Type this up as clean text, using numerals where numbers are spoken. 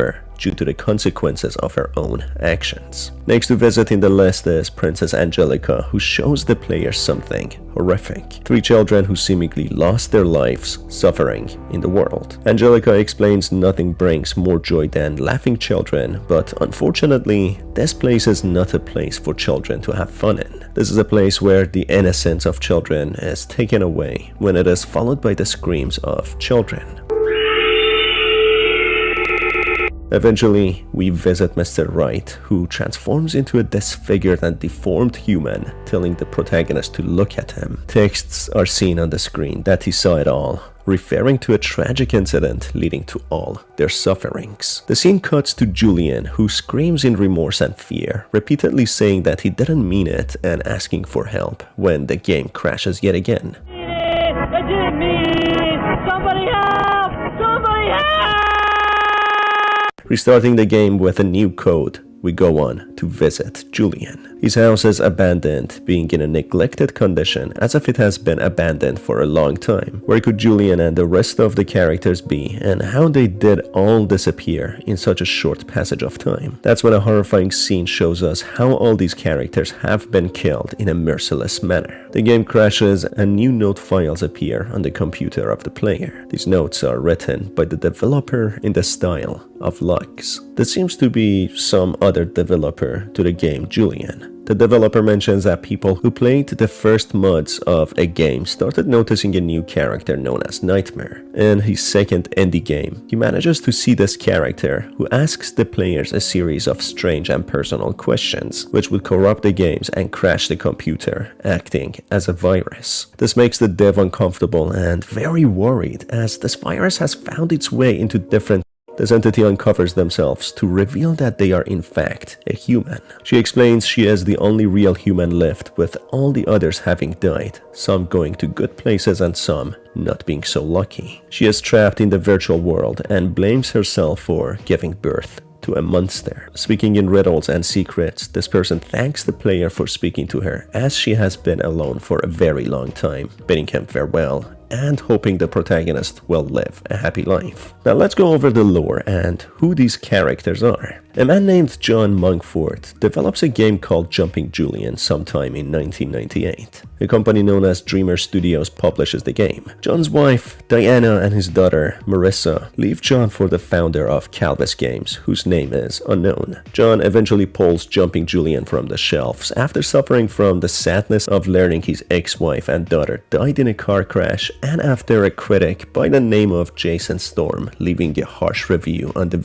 suffer due to the consequences of her own actions. Next to visit in the list is Princess Angelica, who shows the player something horrific. 3 children who seemingly lost their lives suffering in the world. Angelica explains nothing brings more joy than laughing children, but unfortunately, this place is not a place for children to have fun in. This is a place where the innocence of children is taken away when it is followed by the screams of children. Eventually, we visit Mr. Wright, who transforms into a disfigured and deformed human, telling the protagonist to look at him. Texts are seen on the screen that he saw it all, referring to a tragic incident leading to all their sufferings. The scene cuts to Julian, who screams in remorse and fear, repeatedly saying that he didn't mean it and asking for help when the game crashes yet again. I didn't mean! Somebody help! Somebody help! Restarting the game with a new code, we go on to visit Julian. His house is abandoned, being in a neglected condition as if it has been abandoned for a long time. Where could Julian and the rest of the characters be, and how they did all disappear in such a short passage of time? That's when a horrifying scene shows us how all these characters have been killed in a merciless manner. The game crashes and new note files appear on the computer of the player. These notes are written by the developer in the style of Lux. There seems to be some other developer to the game Julian. The developer mentions that people who played the first mods of a game started noticing a new character known as Nightmare. In his second indie game, he manages to see this character who asks the players a series of strange and personal questions, which would corrupt the games and crash the computer, acting as a virus. This makes the dev uncomfortable and very worried, as this virus has found its way into different. This entity uncovers themselves to reveal that they are in fact a human. She explains she is the only real human left, with all the others having died, some going to good places and some not being so lucky. She is trapped in the virtual world and blames herself for giving birth to a monster. Speaking in riddles and secrets, this person thanks the player for speaking to her, as she has been alone for a very long time, bidding him farewell and hoping the protagonist will live a happy life. Now let's go over the lore and who these characters are. A man named John Monkford develops a game called Jumping Julian sometime in 1998. A company known as Dreamer Studios publishes the game. John's wife, Diana, and his daughter, Marissa, leave John for the founder of Calvis Games, whose name is unknown. John eventually pulls Jumping Julian from the shelves after suffering from the sadness of learning his ex-wife and daughter died in a car crash, and after a critic by the name of Jason Storm leaving a harsh review on the